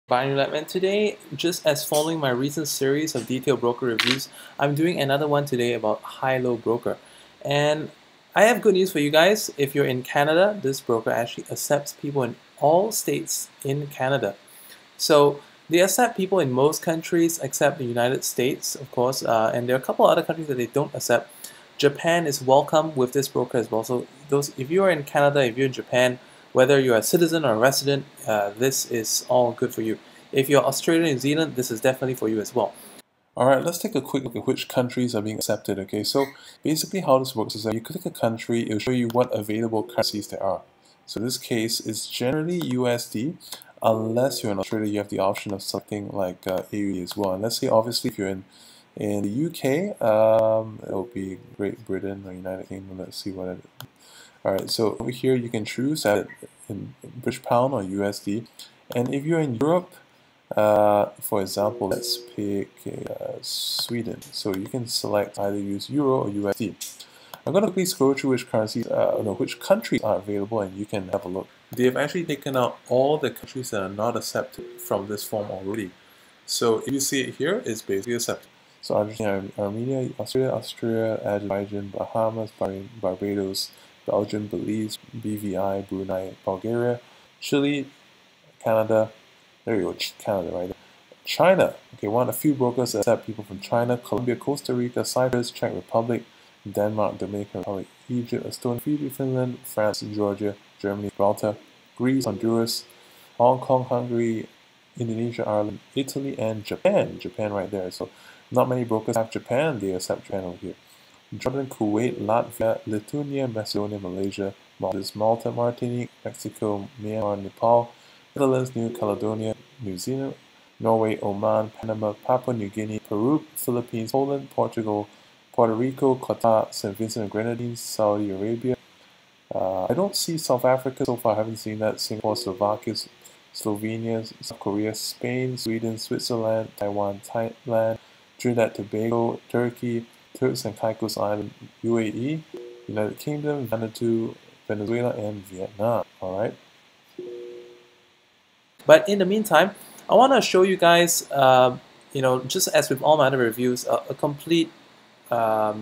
Binary Lab, and today, just as following my recent series of detailed broker reviews, I'm doing another one today about HighLow broker. And I have good news for you guys. If you're in Canada, this broker actually accepts people in all states in Canada. So they accept people in most countries except the United States, of course, and there are a couple other countries that they don't accept. Japan is welcome with this broker as well. So if you are in Canada, if you're in Japan, whether you're a citizen or a resident, this is all good for you. If you're Australia, New Zealand, this is definitely for you as well. Alright, let's take a quick look at which countries are being accepted. Okay, so basically how this works is that you click a country, it will show you what available currencies there are. So in this case, it's generally USD, unless you're in Australia, you have the option of selecting like AUD as well. And let's say obviously if you're in the UK, it'll be Great Britain or United Kingdom. Let's see what it is. Alright, so over here you can choose that in British pound or USD. And if you're in Europe, for example, let's pick Sweden. So you can select either use Euro or USD. I'm going to quickly scroll through which currencies, which countries are available, and you can have a look. They have actually taken out all the countries that are not accepted from this form already. So if you see it here, it's basically accepted. So Argentina, Armenia, Austria, Azerbaijan, Bahamas, Bahrain, Barbados, Belgium, Belize, BVI, Brunei, Bulgaria, Chile, Canada. There you go, Canada right there. China, okay, one of the few brokers that accept people from China, Colombia, Costa Rica, Cyprus, Czech Republic, Denmark, Dominican Republic, Egypt, Estonia, Fiji, Finland, France, Georgia, Germany, Gibraltar, Greece, Honduras, Hong Kong, Hungary, Indonesia, Ireland, Italy, and Japan. Japan right there. So not many brokers have Japan, they accept Japan over here. Jordan, Kuwait, Latvia, Lithuania, Macedonia, Malaysia, Maldives, Malta, Martinique, Mexico, Myanmar, Nepal, Netherlands, New Caledonia, New Zealand, Norway, Oman, Panama, Papua New Guinea, Peru, Philippines, Poland, Portugal, Puerto Rico, Qatar, St. Vincent and Grenadines, Saudi Arabia. I don't see South Africa so far, I haven't seen that. Singapore, Slovakia, Slovenia, South Korea, Spain, Sweden, Switzerland, Taiwan, Thailand, Trinidad, Tobago, Turkey, Turks and Caicos Island, UAE, United Kingdom, Vanuatu, Venezuela, and Vietnam. Alright. But in the meantime, I want to show you guys, just as with all my other reviews, a complete, a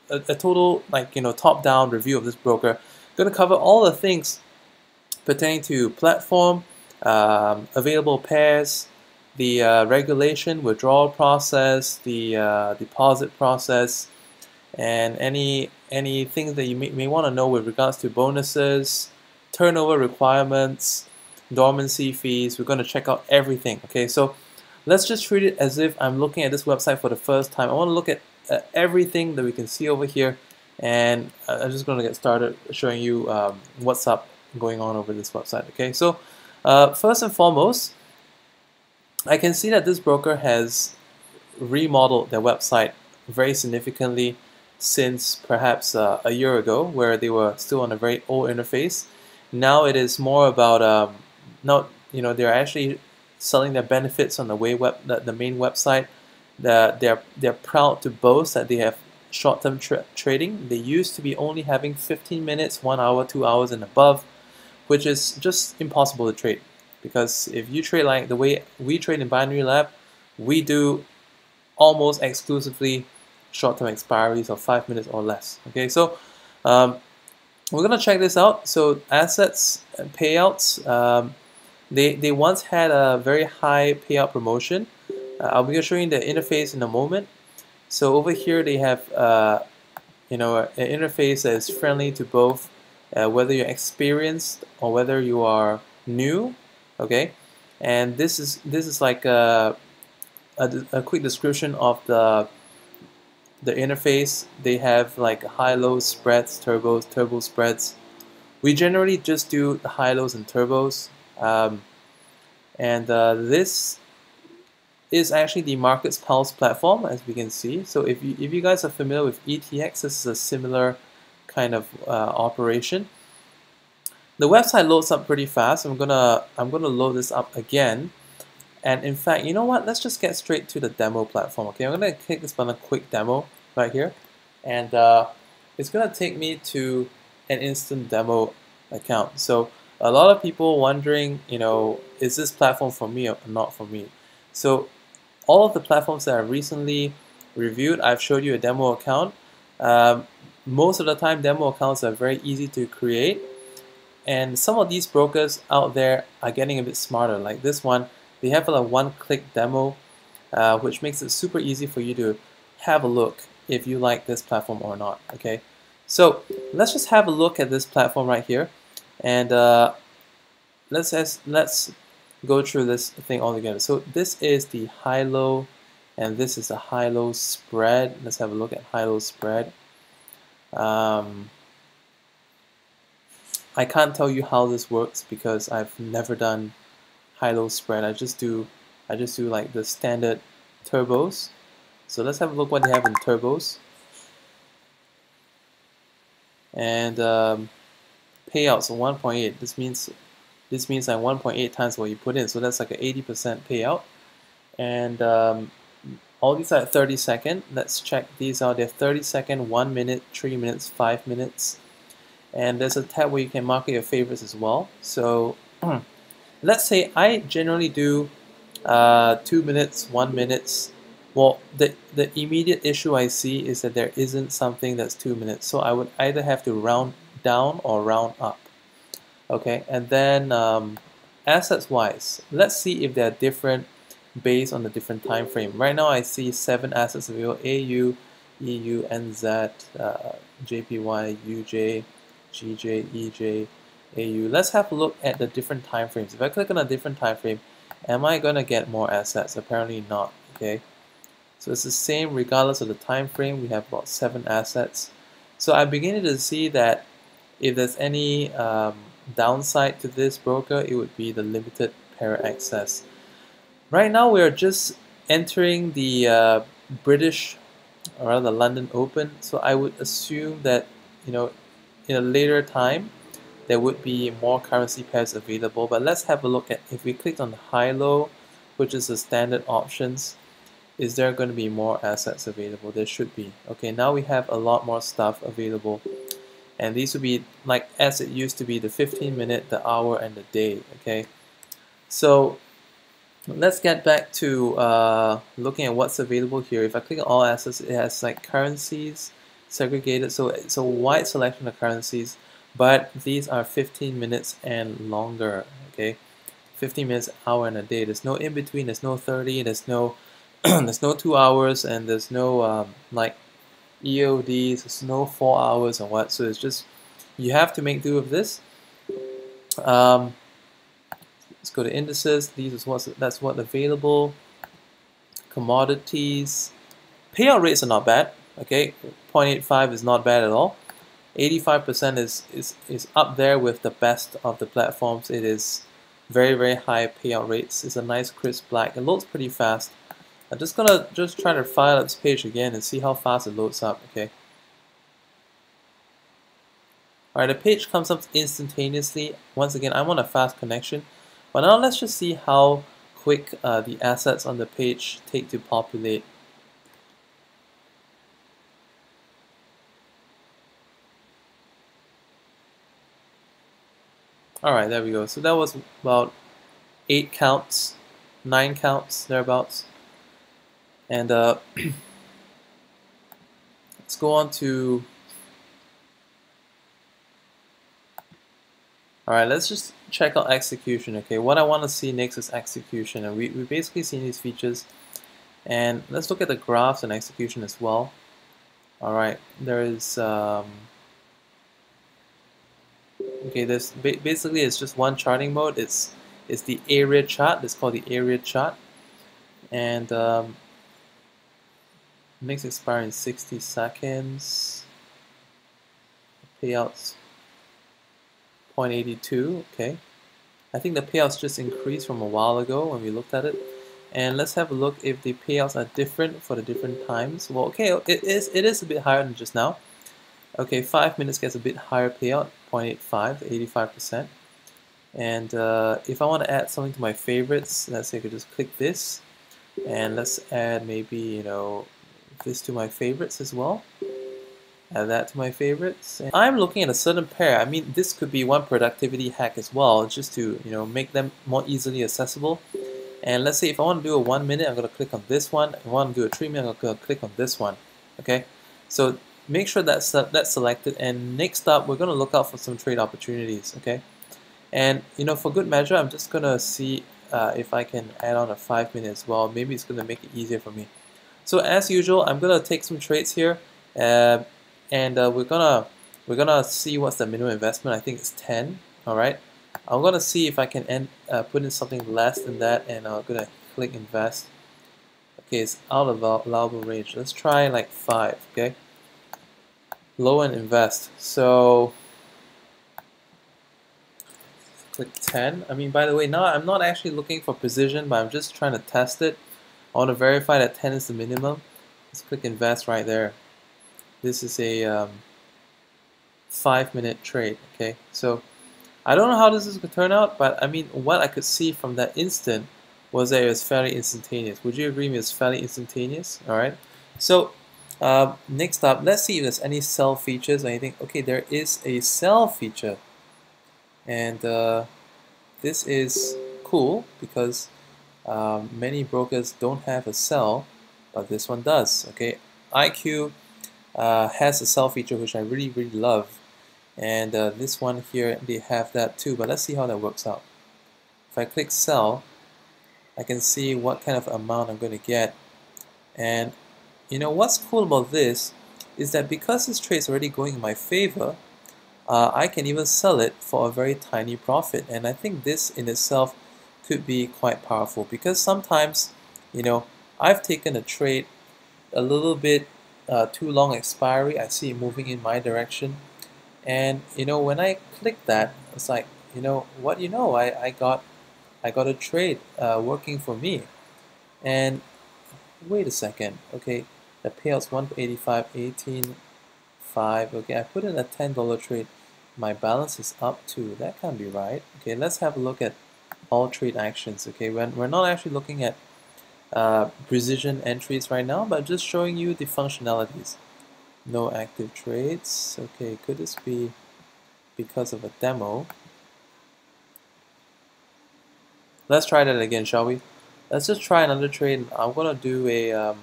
total, top-down review of this broker. I'm going to cover all the things pertaining to platform, available pairs, the regulation, withdrawal process, the deposit process, and any things that you may want to know with regards to bonuses, turnover requirements, dormancy fees. We're going to check out everything. Okay, so let's just treat it as if I'm looking at this website for the first time. I want to look at everything that we can see over here, and I'm just going to get started showing you what's up going on over this website. Okay, so first and foremost, I can see that this broker has remodeled their website very significantly since perhaps a year ago, where they were still on a very old interface. Now it is more about they're actually selling their benefits on the main website. They're proud to boast that they have short-term trading. They used to be only having 15 minutes, 1 hour, 2 hours and above, which is just impossible to trade. Because if you trade like the way we trade in Binary Lab, we do almost exclusively short-term expiries of 5 minutes or less. Okay, so we're gonna check this out. So assets and payouts, they once had a very high payout promotion. I'll be showing the interface in a moment. So over here they have an interface that is friendly to both, whether you're experienced or whether you are new. Okay, and this is like a quick description of the interface. They have like high-low spreads, turbo spreads. We generally just do the high-lows and turbos, and this is actually the Markets Pulse platform, as we can see. So if you guys are familiar with ETX, this is a similar kind of operation. The website loads up pretty fast. I'm gonna load this up again, and in fact, you know what? Let's just get straight to the demo platform. Okay, I'm gonna click this button, quick demo, right here, and it's gonna take me to an instant demo account. So a lot of people wondering, you know, is this platform for me or not for me? So all of the platforms that I recently reviewed, I've showed you a demo account. Most of the time, demo accounts are very easy to create, and some of these brokers out there are getting a bit smarter. Like this one, they have a one-click demo, which makes it super easy for you to have a look if you like this platform or not. Okay, so let's just have a look at this platform right here, and let's go through this thing all together. So this is the HighLow, and this is the HighLow spread. Let's have a look at HighLow spread. I can't tell you how this works because I've never done HighLow spread. I just do like the standard turbos. So let's have a look what they have in turbos. And payouts are 1.8. This means like 1.8 times what you put in. So that's like an 80% payout. And all these are at 30 seconds. Let's check these out. They're 30 seconds, 1 minute, 3 minutes, 5 minutes. And there's a tab where you can mark your favorites as well. So let's say I generally do 2 minutes, 1 minute. Well, the immediate issue I see is that there isn't something that's 2 minutes. So I would either have to round down or round up. Okay, and then assets wise, let's see if they're different based on the different time frame. Right now I see 7 assets available: AU, EU, NZ, JPY, UJ, GJ, EJ, AU. Let's have a look at the different time frames. If I click on a different time frame, am I going to get more assets? Apparently not. Okay, so it's the same regardless of the time frame. We have about 7 assets. So I'm beginning to see that if there's any downside to this broker, it would be the limited pair access. Right now we're just entering the British, or rather London Open, so I would assume that, you know, in a later time there would be more currency pairs available. But let's have a look at, if we click on the HighLow, which is the standard options, is there going to be more assets available? There should be. Okay, now we have a lot more stuff available, and these would be like as it used to be, the 15-minute, the hour, and the day. Okay, so let's get back to looking at what's available here. If I click on all assets, it has like currencies segregated, so it's a wide selection of currencies, but these are 15 minutes and longer. Okay, 15 minutes, hour, and a day. There's no in between. There's no 30. There's no there's no 2 hours, and there's no like EODs. There's no 4 hours and what. So it's just, you have to make do with this. Let's go to indices. That's what's available. Commodities. Payout rates are not bad. Okay, 0.85 is not bad at all. 85% is up there with the best of the platforms. It is very, very high payout rates. It's a nice crisp black. It loads pretty fast. I'm just gonna try to file up this page again and see how fast it loads up. Okay. Alright, the page comes up instantaneously. Once again, I'm on a fast connection. But now let's just see how quick the assets on the page take to populate. Alright, there we go. So that was about 8 counts, 9 counts, thereabouts. And let's go on to, alright, let's just check out execution. Okay, what I want to see next is execution, and we basically seen these features, and let's look at the graphs and execution as well. Alright, there is okay, there's basically it's just one charting mode. It's the area chart. It's called the area chart, and next expire in 60 seconds. Payouts 0.82. Okay, I think the payouts just increased from a while ago when we looked at it. And let's have a look if the payouts are different for the different times. Well, okay, it is a bit higher than just now. Okay, 5 minutes gets a bit higher payout, 0.85, 85%. And if I want to add something to my favorites, let's say I could just click this, and let's add maybe, you know, this to my favorites as well. Add that to my favorites. And I'm looking at a certain pair. I mean, this could be one productivity hack as well, just to make them more easily accessible. And let's say if I want to do a 1 minute, I'm going to click on this one. If I want to do a 3 minute, I'm going to click on this one. Okay, so make sure that's selected. And next up, we're going to look out for some trade opportunities. Okay, and for good measure, I'm just going to see if I can add on a 5 minute as well. Maybe it's going to make it easier for me. So as usual, I'm going to take some trades here. And we're gonna see what's the minimum investment. I think it's 10. All right. I'm gonna see if I can put in something less than that, and I'm gonna click invest. Okay, it's out of allowable range. Let's try like 5. Okay. Low and invest. So click 10. I mean, by the way, now I'm not actually looking for precision, but I'm just trying to test it. I want to verify that 10 is the minimum. Let's click invest right there. This is a 5 minute trade. Okay, so I don't know how this is going to turn out, but I mean, what I could see from that instant was that it was fairly instantaneous. Would you agree with me? It's fairly instantaneous. All right, so next up, let's see if there's any sell features or anything. Okay, there is a sell feature, and this is cool because many brokers don't have a sell, but this one does. Okay, IQ has a sell feature which I really love, and this one here, they have that too, but let's see how that works out. If I click sell, I can see what kind of amount I'm going to get, and what's cool about this is that because this trade is already going in my favor, I can even sell it for a very tiny profit, and I think this in itself could be quite powerful because sometimes I've taken a trade a little bit too long expiry. I see it moving in my direction, and when I click that, it's like I got a trade working for me. And wait a second, okay, the payout's 185, 18.5. Okay, I put in a $10 trade. My balance is up too. That can't be right. Okay, let's have a look at all trade actions. Okay, when we're not actually looking at precision entries right now, but just showing you the functionalities. No active trades. Okay, could this be because of a demo? Let's try that again, shall we? Let's just try another trade. I'm gonna do a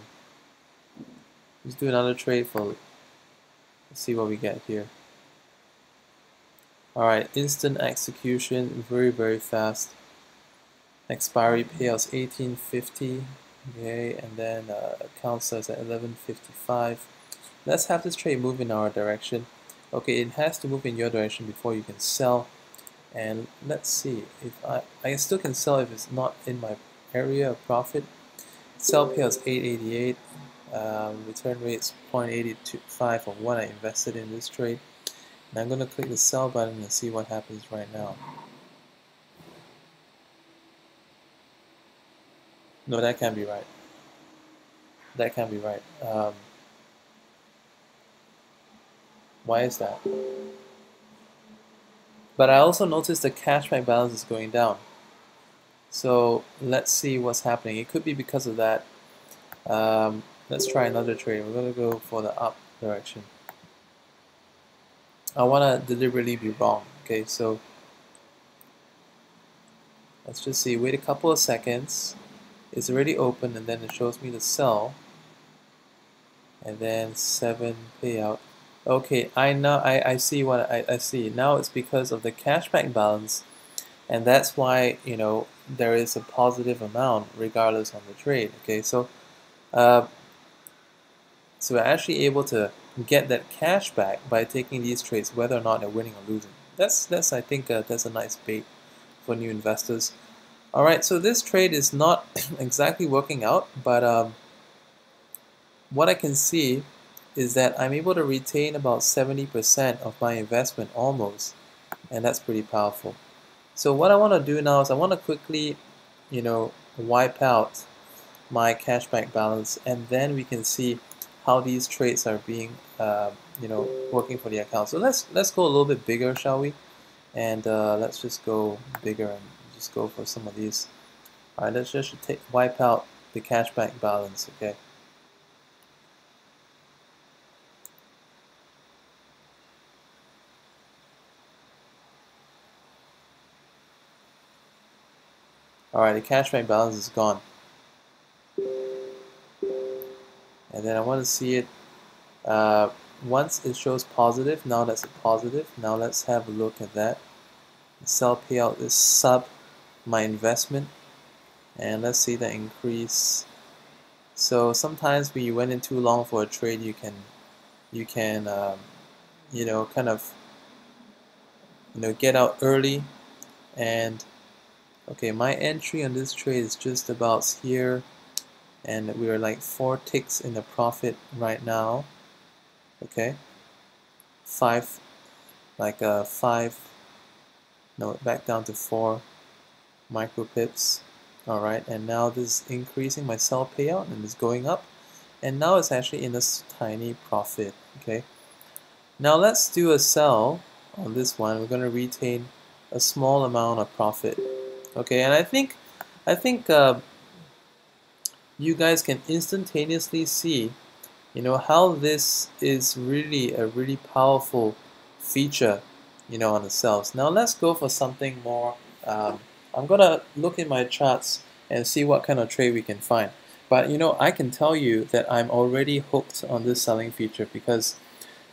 let's do another trade for. Let's see what we get here. All right, instant execution, very fast. Expiry payouts 18.50. Okay, and then account starts at 11.55. Let's have this trade move in our direction. Okay, it has to move in your direction before you can sell. And let's see if I still can sell if it's not in my area of profit. Sell payouts 8.88. Return rates 0.825 of what I invested in this trade. And I'm going to click the sell button and see what happens right now. No, that can't be right. That can't be right. Why is that? But I also noticed the cashback balance is going down. So let's see what's happening. It could be because of that. Let's try another trade. We're going to go for the up direction. I want to deliberately be wrong. Okay, so let's just see. Wait a couple of seconds. It's already open, and then it shows me the sell. And then 7 payout. Okay, I see what I see. Now it's because of the cashback balance, and that's why there is a positive amount regardless on the trade. Okay, so so we're actually able to get that cash back by taking these trades, whether or not they're winning or losing. That's I think that's a nice bait for new investors. All right, so this trade is not exactly working out, but what I can see is that I'm able to retain about 70% of my investment almost, and that's pretty powerful. So what I want to do now is I want to quickly, wipe out my cashback balance, and then we can see how these trades are being, working for the account. So let's go a little bit bigger, shall we? And let's just go bigger and just go for some of these. All right, let's just wipe out the cashback balance. Okay. Alright, the cashback balance is gone. And then I want to see it once it shows positive. Now that's a positive. Now let's have a look at that. The sell payout is sub my investment, and let's see the increase. So sometimes when you went in too long for a trade, you can you know, kind of, you know, get out early. And okay, my entry on this trade is just about here, and we are like 4 ticks in the profit right now. Okay, 5, like 5, no, back down to 4 micro pips. Alright, and now this is increasing my sell payout, and it's going up, and now it's actually in this tiny profit. Okay, now let's do a sell on this one. We're going to retain a small amount of profit. Okay, and I think you guys can instantaneously see, you know, how this is really a really powerful feature, you know, on the sells. Now let's go for something more. I'm gonna look in my charts and see what kind of trade we can find. But you know, I can tell you that I'm already hooked on this selling feature because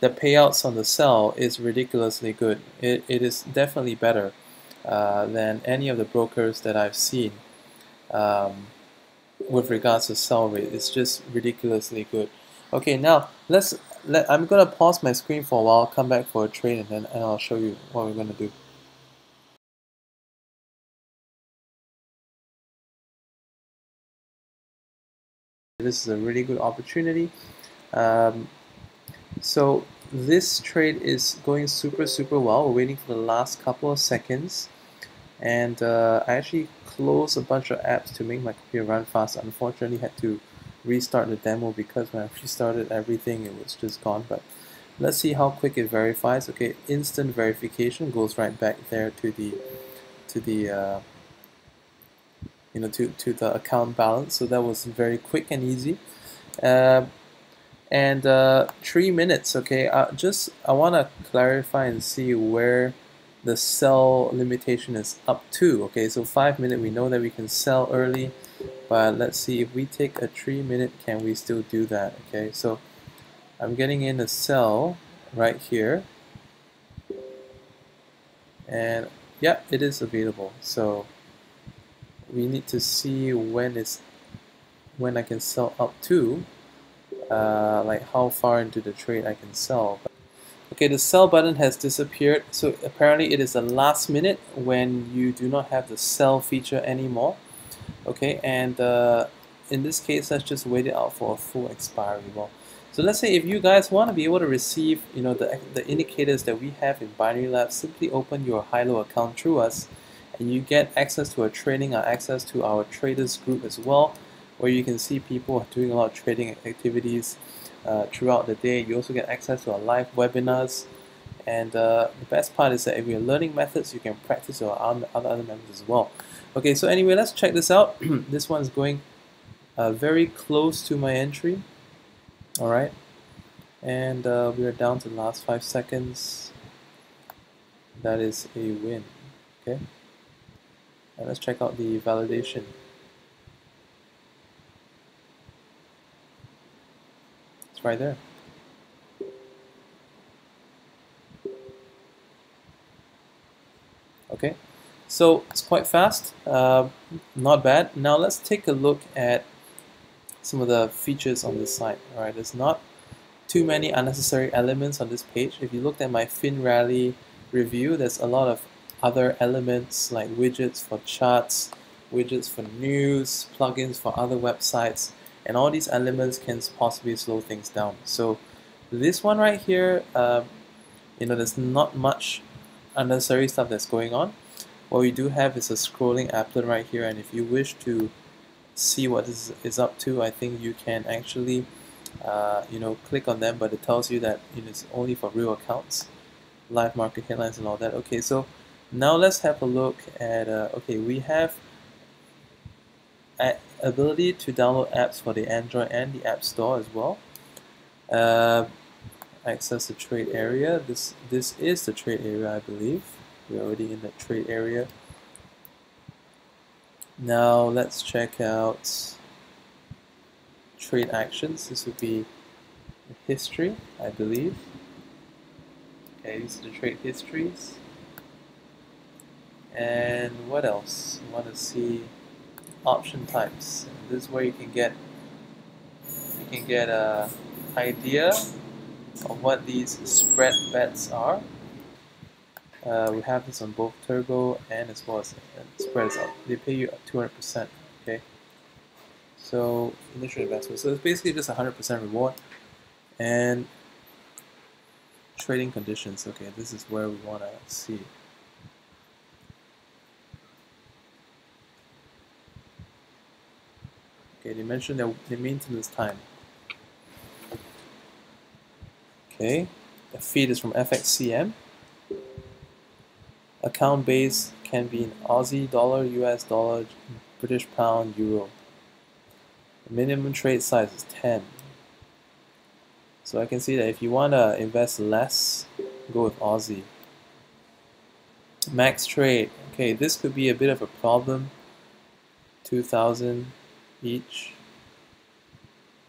the payouts on the sell is ridiculously good. It is definitely better than any of the brokers that I've seen. With regards to sell rate, it's just ridiculously good. Okay, now I'm gonna pause my screen for a while, come back for a trade, and I'll show you what we're gonna do. This is a really good opportunity. So this trade is going super well. We're waiting for the last couple of seconds, and I actually closed a bunch of apps to make my computer run fast. Unfortunately, had to restart the demo because when I restarted everything, it was just gone. But let's see how quick it verifies. Okay, instant verification goes right back there to the you know, to the account balance. So that was very quick and easy. And 3 minutes. Okay, I want to clarify and see where the sell limitation is up to. Okay, so 5 minutes, we know that we can sell early, but let's see if we take a 3 minute, can we still do that? Okay, so I'm getting in a sell right here, and yeah, it is available. So we need to see when I can sell up to, like how far into the trade I can sell. Okay, the sell button has disappeared, so apparently it is the last minute when you do not have the sell feature anymore. Okay, and in this case, let's just wait it out for a full expiry. Well, so let's say if you guys want to be able to receive, you know, the indicators that we have in Binary Labs, simply open your HighLow account through us, and you get access to our training, or access to our traders group as well, where you can see people doing a lot of trading activities throughout the day. You also get access to our live webinars, and the best part is that if you're learning methods, you can practice your other members as well. Okay, so anyway, let's check this out. This one's going very close to my entry. Alright, and we are down to the last 5 seconds. That is a win. Okay, and let's check out the validation. It's right there. Okay, so it's quite fast, not bad. Now let's take a look at some of the features on this site. Alright, there's not too many unnecessary elements on this page. If you looked at my FinRally review, there's a lot of other elements like widgets for charts, widgets for news, plugins for other websites, and all these elements can possibly slow things down. So this one right here, you know, there's not much unnecessary stuff that's going on. What we do have is a scrolling applet right here, and if you wish to see what this is up to, I think you can actually you know, click on them, but it tells you that it is only for real accounts, live market headlines and all that. Okay, so now let's have a look at okay, we have ability to download apps for the Android and the App Store as well. Access the trade area. This is the trade area, I believe. We're already in the trade area. Now let's check out trade actions. This would be history, I believe. Okay, these are the trade histories. And what else? You want to see option types. And this is where you can get a idea of what these spread bets are. We have this on both turbo and as well as spreads up. They pay you 200%. Okay. So initial investment. So it's basically just 100% reward. And trading conditions. Okay, this is where we want to see. Okay, they mentioned the maintenance time. Okay, the feed is from FXCM. Account base can be in Aussie dollar, US dollar, British pound, euro. The minimum trade size is 10. So I can see that if you want to invest less, go with Aussie. Max trade. Okay, this could be a bit of a problem. 2,000 each.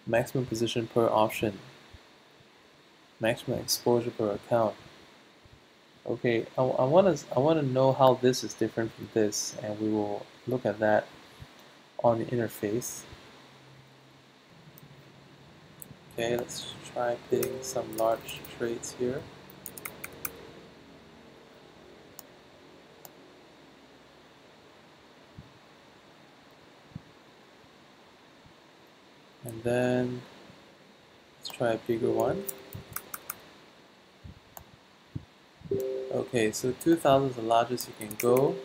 Maximum position per option. Maximum exposure per account. Okay, I want to know how this is different from this, and we will look at that on the interface. Okay, let's try putting some large trades here. And then let's try a bigger one. Okay, so 2,000 is the largest you can go,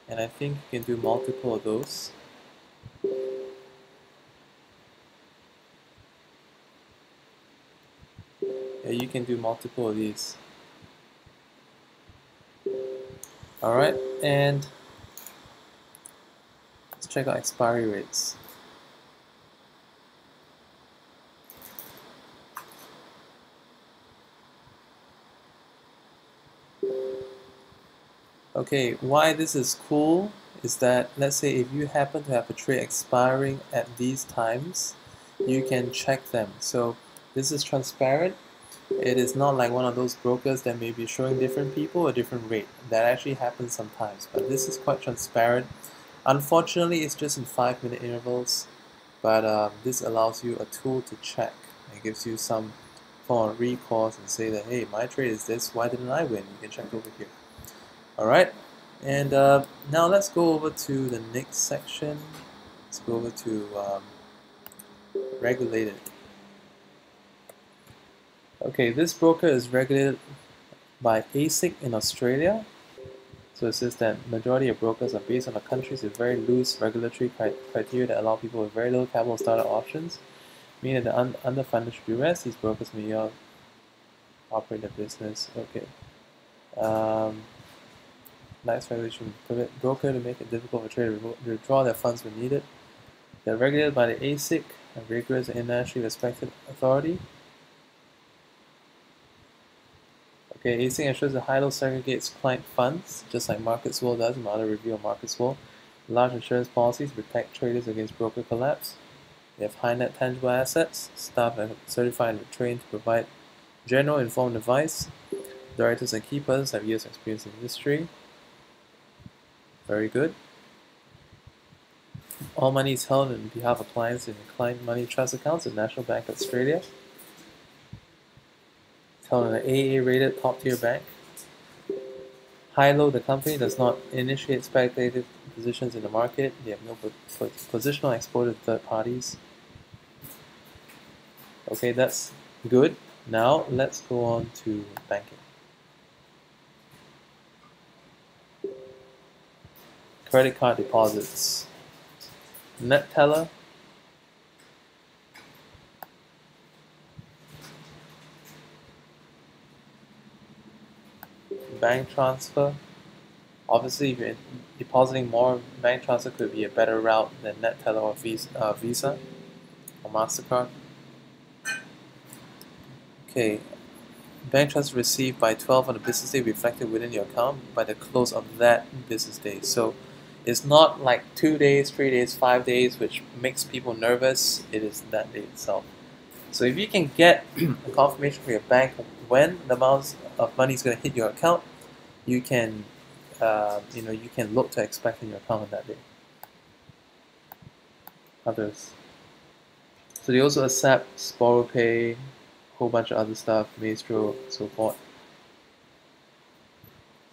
and I think you can do multiple of those. Yeah, you can do multiple of these. Alright, and let's check out expiry rates. Okay, why this is cool is that, let's say if you happen to have a trade expiring at these times, you can check them. So this is transparent. It is not like one of those brokers that may be showing different people a different rate. That actually happens sometimes, but this is quite transparent. Unfortunately, it's just in 5-minute intervals, but this allows you a tool to check. It gives you some form of recourse and say that, hey, my trade is this, why didn't I win? You can check over here. Alright, and now let's go over to the next section. Let's go over to regulated. Okay, this broker is regulated by ASIC in Australia. So it says that majority of brokers are based on the countries with very loose regulatory criteria that allow people with very little capital startup options, meaning that under financial duress, these brokers may operate their business. Okay. Nice regulation permit broker to make it difficult for traders to withdraw their funds when needed. They're regulated by the ASIC, a rigorous and internationally respected authority. Okay, ASIC ensures that HighLow segregates client funds, just like MarketsWorld does in my other review of MarketsWorld. Large insurance policies protect traders against broker collapse. They have high net tangible assets. Staff are certified and trained to provide general informed advice. Directors and key persons have years of experience in the industry. Very good. All money is held on behalf of clients in client money trust accounts at National Bank of Australia. It's held in an AA-rated top-tier bank. HighLow, the company, does not initiate speculative positions in the market. They have no positional exposure to third parties. Okay, that's good. Now let's go on to banking. Credit card deposits. Net teller. Bank transfer. Obviously, if you're depositing more, bank transfer could be a better route than net teller or Visa or MasterCard. Okay, bank transfer received by 12 on the business day reflected within your account by the close of that business day. So It's not like 2 days, 3 days, 5 days, which makes people nervous. It is that day itself. So if you can get a confirmation from your bank when the amount of money is going to hit your account, you can, you can look to expect in your account on that day. Others. So they also accept BorrowPay, a whole bunch of other stuff, Maestro, so forth.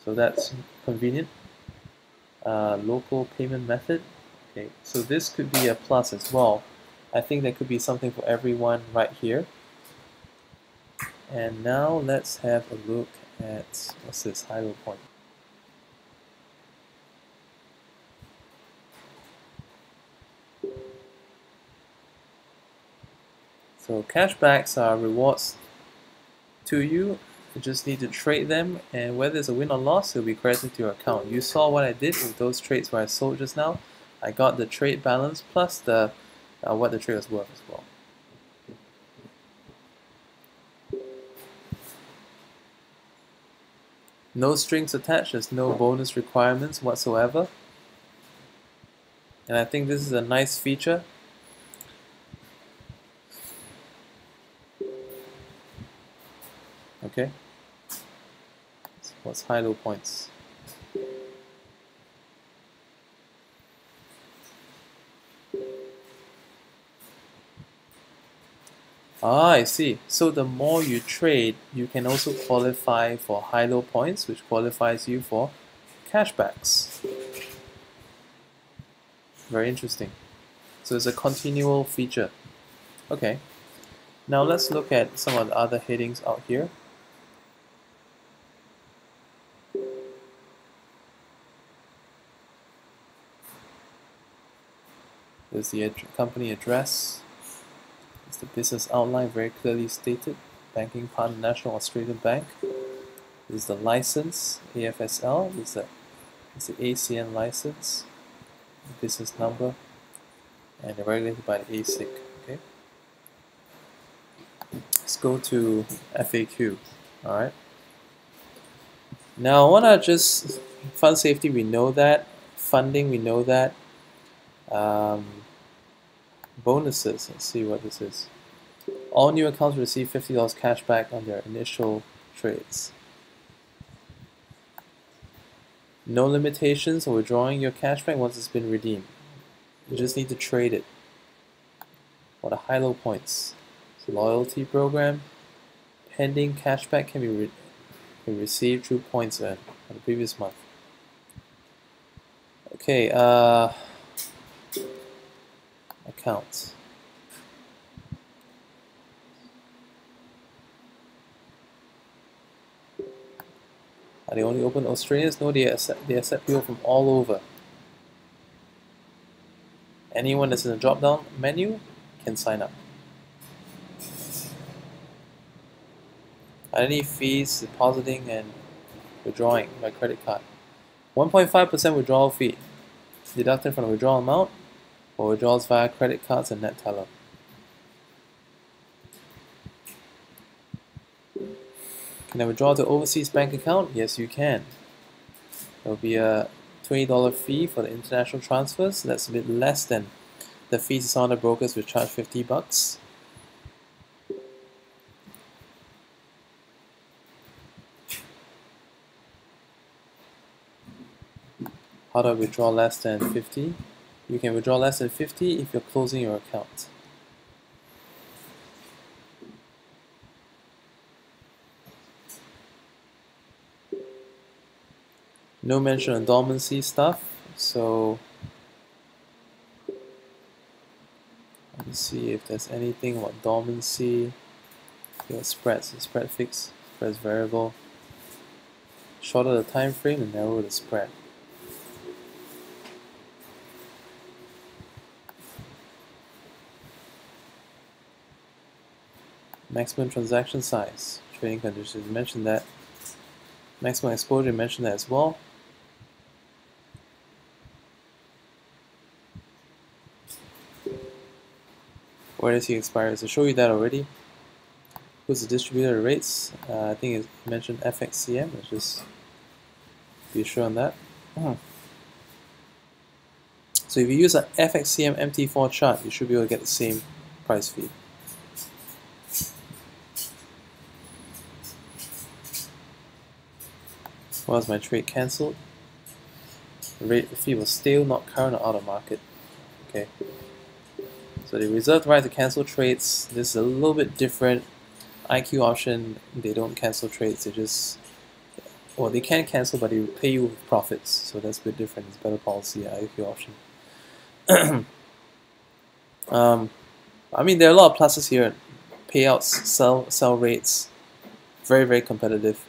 So that's convenient. Local payment method. Okay, so this could be a plus as well. I think there could be something for everyone right here. And now let's have a look at, what's this, HighLow point. So cashbacks are rewards to you. You just need to trade them, and whether it's a win or loss, it will be credited to your account. You saw what I did with those trades where I sold just now. I got the trade balance plus the what the trade was worth as well. No strings attached, there's no bonus requirements whatsoever. And I think this is a nice feature. Okay. So what's HighLow points? Ah, I see. So the more you trade, you can also qualify for HighLow points, which qualifies you for cashbacks. Very interesting. So it's a continual feature. Okay. Now let's look at some of the other headings out here. There's the company address. It's the business outline, very clearly stated. Banking partner, National Australian Bank. This is the license, AFSL. This is the ACN license, the business number, and they're regulated by the ASIC. Okay. Let's go to FAQ. All right. Now I wanna just fund safety. We know that funding. We know that. Bonuses. Let's see what this is. All new accounts receive $50 cash back on their initial trades. No limitations on withdrawing your cashback once it's been redeemed. You just need to trade it. What are HighLow points? It's a loyalty program. Pending cashback can be received through points earned on the previous month. Okay, accounts. Are they only open Australians? No, they accept people from all over. Anyone that's in the drop-down menu can sign up. Are any fees depositing and withdrawing by credit card? 1.5% withdrawal fee deducted from the withdrawal amount for withdrawals via credit cards and net teller. Can I withdraw to overseas bank account? Yes, you can. There will be a $20 fee for the international transfers. That's a bit less than the fees some other brokers which charge $50. How do I withdraw less than 50? You can withdraw less than 50 if you're closing your account. No mention of dormancy stuff, so let me see if there's anything about dormancy. Your spreads, the spread fixed, spreads variable. Shorter the time frame and narrower the spread. Maximum transaction size, trading conditions, you mentioned that. Maximum exposure, you mentioned that as well. Where does he expire? So show you that already. Who's the distributor rates? I think it mentioned FXCM. Let's just be sure on that. So if you use an FXCM MT4 chart, you should be able to get the same price feed. Was my trade cancelled? The fee was still not current or out of market. Okay. So they reserve the right to cancel trades. This is a little bit different. IQ option, they don't cancel trades. They just, well, they can cancel, but they will pay you with profits. So that's a bit different. It's better policy, IQ option. I mean, there are a lot of pluses here. Payouts, sell rates, very, very competitive.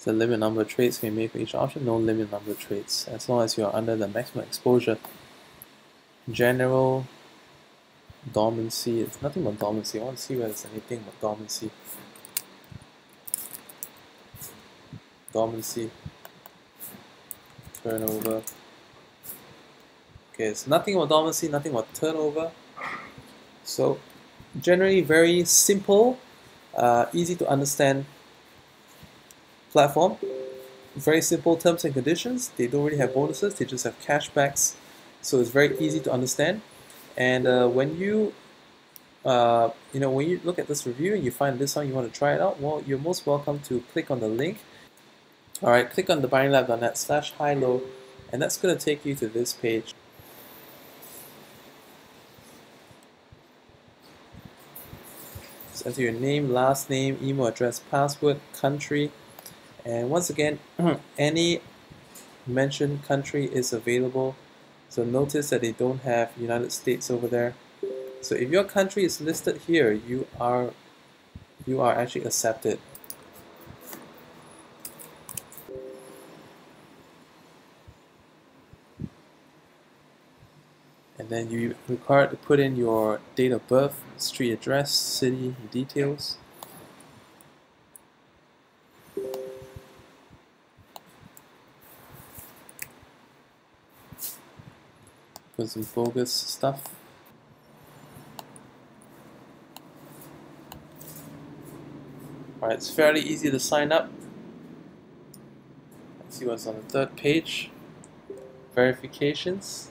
The limit number of trades can be made for each option. No limit number of trades, as long as you are under the maximum exposure. General dormancy. It's nothing but dormancy. I want to see whether there's anything but dormancy. Dormancy. Turnover. Okay, it's nothing about dormancy, nothing about turnover. So generally very simple, easy to understand platform. Very simple terms and conditions. They don't really have bonuses, they just have cashbacks. So it's very easy to understand. And when you look at this review and you find this one you want to try it out, well, you're most welcome to click on the link. Alright, click on thebinarylab.net/HighLow, and that's going to take you to this page. Just enter your name, last name, email address, password, country, and once again, any mentioned country is available. So notice that they don't have United States over there. So if your country is listed here, you are actually accepted. And then you required to put in your date of birth, street address, city details. Put some bogus stuff. Alright, it's fairly easy to sign up. Let's see what's on the third page. Verifications.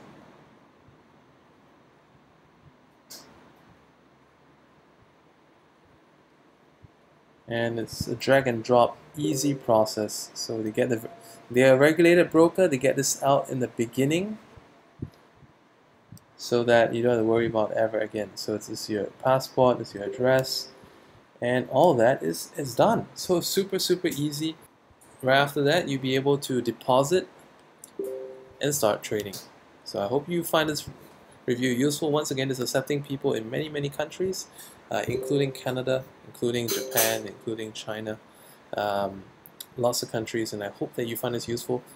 And it's a drag and drop easy process. So they're a regulated broker. They get this out in the beginning so that you don't have to worry about it ever again. So this is your passport, this is your address, and all that is done. So super easy. Right after that, you'll be able to deposit and start trading. So I hope you find this review useful. Once again, it's accepting people in many countries, including Canada, including Japan, including China, lots of countries, and I hope that you find this useful.